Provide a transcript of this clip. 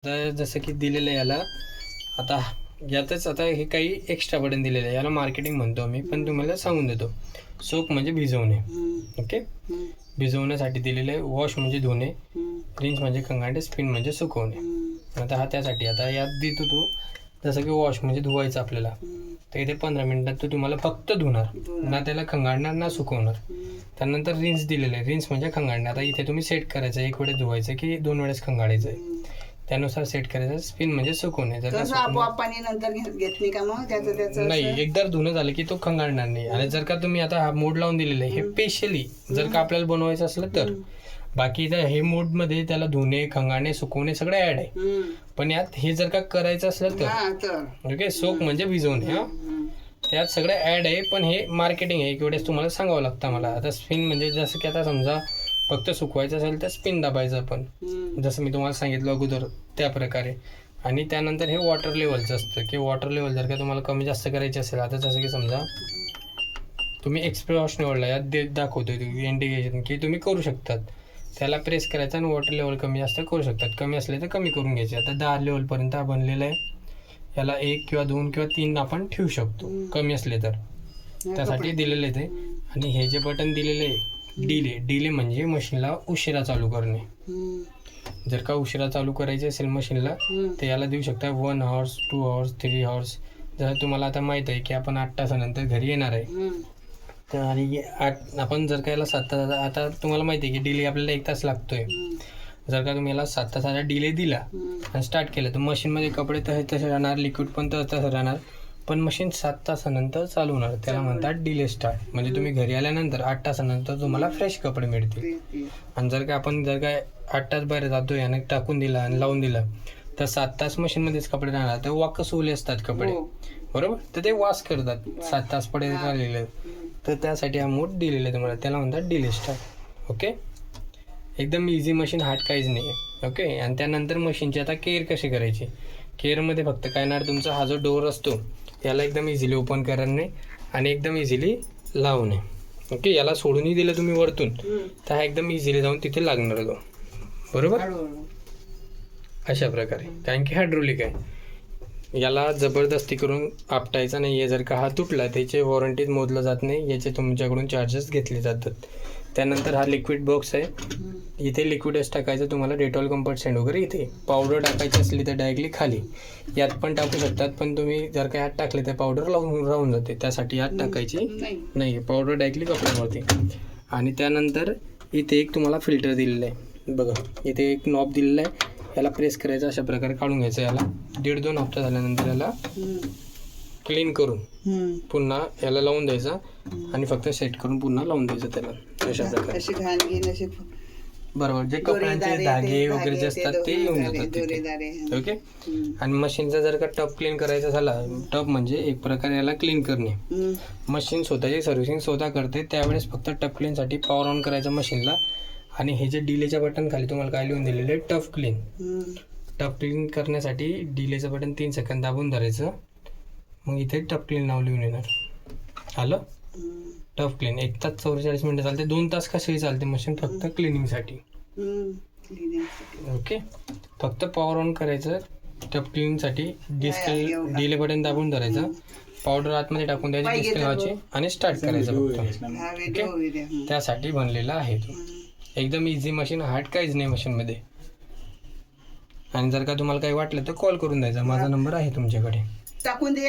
तर जसं की दिलेलं आहे याला, आता यातच आता हे काही एक्स्ट्रा बटन दिलेलं आहे, याला मार्केटिंग म्हणतो आम्ही, पण तुम्हाला सांगून देतो. सोक म्हणजे भिजवणे, ओके, भिजवण्यासाठी दिलेलं आहे. वॉश म्हणजे धुणे, रिंस म्हणजे खंगाळणे, स्पिन म्हणजे सुकवणे. आता हा त्यासाठी आता यात देतो तो, जसं की वॉश म्हणजे धुवायचं आपल्याला, तर इथे 15 मिनिटात तो तुम्हाला फक्त धुणार, ना त्याला खंगाळणार ना सुकवणार. त्यानंतर रिन्स दिलेलं आहे, रिन्स म्हणजे खंगाळणे. आता इथे तुम्ही सेट करायचं, एक वेळेस धुवायचं की 2 वेळेस खंगाळायचं आहे, त्यानुसार सेट करायचं. स्पिन म्हणजे सुकवणे. जर पाणी नंतर घेतली का मग त्याचं नाही, एकदा धुणं झालं की तो खंगाळणार नाही. आणि जर का तुम्ही आता हा मोड लावून दिलेला आहे, हे स्पेशली जर का आपल्याला बनवायचं असलं तर. बाकी हे मोड मध्ये त्याला धुणे, खंगाळणे, सुकवणे सगळं ऍड आहे. पण यात हे जर का करायचं असलं तर ओके, सोक म्हणजे भिजवणे, हा त्यात सगळं ऍड आहे. पण हे मार्केटिंग आहे, एक वेळेस तुम्हाला सांगावं लागतं मला. आता स्पिन म्हणजे जसं की आता समजा फक्त सुकवायचं असेल तर स्पिन दाबायचं आपण, जसं मी तुम्हाला सांगितलं अगोदर त्या प्रकारे. आणि त्यानंतर हे वॉटर लेवलचं असतं, की वॉटर लेवल जर का तुम्हाला कमी जास्त करायची असेल, आता जसं की समजा तुम्ही एक्सप्रेस निवडला, यात दाखवतोय इंडिकेशन की तुम्ही करू शकतात, त्याला प्रेस करायचं आणि वॉटर लेवल कमी जास्त करू शकतात. कमी असले तर कमी करून घ्यायचे. आता 10 लेवलपर्यंत हा बनलेला आहे, याला 1 किंवा 2 किंवा 3 आपण ठेवू शकतो कमी असले तर, त्यासाठी दिलेले आहे ते. आणि हे जे बटन दिलेले आहे डिले म्हणजे मशीनला उशिरा चालू करणे. जर का उशिरा चालू करायचे असेल मशीनला तर याला देऊ शकता 1 आवर्स, 2 आवर्स, 3 आवर्स. जर तुम्हाला आता माहीत आहे की आपण 8 तासानंतर घरी येणार आहे, तर आणि आपण जर का याला 7 तास, आता तुम्हाला माहिती आहे की डिले आपल्याला 1 तास लागतोय. जर का तुम्ही याला 7 तासाचा डिले दिला आणि स्टार्ट केलं तर मशीनमध्ये कपडे तसे राहणार, लिक्विड पण तसं राहणार, पण मशीन 7 तासानंतर चालू होणार. त्याला म्हणतात डिले स्टार्ट. म्हणजे तुम्ही घरी आल्यानंतर 8 तासानंतर तुम्हाला फ्रेश कपडे मिळतील. आणि जर का आपण 8 तास बाहेर जातोय आणि टाकून दिला आणि लावून दिला तर 7 तास मशीनमध्येच कपडे राहणार, तर वाकस ओले असतात कपडे, बरोबर, तर ते वॉश करतात 7 तास पडे राहिलेले. तर त्यासाठी हा मोड दिलेला आहे तुम्हाला, त्याला म्हणतात डिले स्टार्ट. ओके, एकदम इझी मशीन, हार्ड काहीच नाही आहे. ओके, आणि त्यानंतर मशीनची आता केअर कशी करायची. केअरमध्ये फक्त काय ना, तुमचा हा जो डोअर असतो याला एकदम इझिली ओपन करणे आणि एकदम इझिली लावणे. ओके, याला सोडूनही दिलं तुम्ही वरतून तर हा एकदम इझिली जाऊन तिथे लागणार तो, बरोबर, अशा प्रकारे. कारण की हायड्रोलिक आहे, याला जबरदस्ती करून आपटायचा नाही आहे. जर का हा तुटला त्याचे वॉरंटीत मोजलं जात नाही, याचे तुमच्याकडून चार्जेस घेतले जातात. त्यानंतर हा लिक्विड बॉक्स आहे, इथे लिक्विडच टाकायचं तुम्हाला, डेटॉल, कम्फर्ट सँड वगैरे. इथे पावडर टाकायची असली तर डायरेक्टली खाली यात पण टाकू शकतात, पण तुम्ही जर का यात टाकले तर पावडर राहून जाते, त्यासाठी यात टाकायची नाही, पावडर डायरेक्टली कपड्यांवरती. आणि त्यानंतर इथे एक तुम्हाला फिल्टर दिलेलं आहे बघा, इथे एक नॉब दिलेला आहे, याला प्रेस करायचं, अशा प्रकारे काढून घ्यायचं. याला 1.5-2 हप्ता झाल्यानंतर याला क्लीन करून पुन्हा याला लावून द्यायचा आणि फक्त सेट करून पुन्हा लावून द्यायचं त्याला, अशा प्रकारे. बरोबर, जे कपड्यांचे धागे वगैरे जे असतात ते येऊन जातात तिथे. ओके, आणि मशीनचा जर का टप क्लीन करायचा झाला, टप म्हणजे एक प्रकारे याला क्लीन करणे. मशीन स्वतःची सर्व्हिसिंग स्वतः करते, त्यावेळेस फक्त टप क्लीनसाठी पॉवर ऑन करायचं मशीनला. आणि हे जे डिलेच्या बटन खाली तुम्हाला काय लिहून दिलेलं आहे, टफ क्लीन. टफ क्लीन करण्यासाठी डिलेचं बटन 3 सेकंद दाबून धरायचं, मग इथे टफ क्लीन नाव लिहून येणार. आलं, टफ क्लीन. 1 तास 44 मिनिटं चालते, 2 तास कसेही चालते मशीन, फक्त क्लिनिंगसाठी. ओके, फक्त पॉवर ऑन करायचं टफ क्लिनिंगसाठी, डिले बटन दाबून धरायचं, पावडर आतमध्ये टाकून द्यायची, डिस्क लावायची आणि स्टार्ट करायचं फक्त. ओके, त्यासाठी बनलेला आहे तो. एकदम इझी मशीन, हार्ड काहीच नाही मशीनमध्ये. आणि जर का तुम्हाला काही वाटलं तर कॉल करून द्यायचा, माझा नंबर आहे तुमच्याकडे. टाकून दे.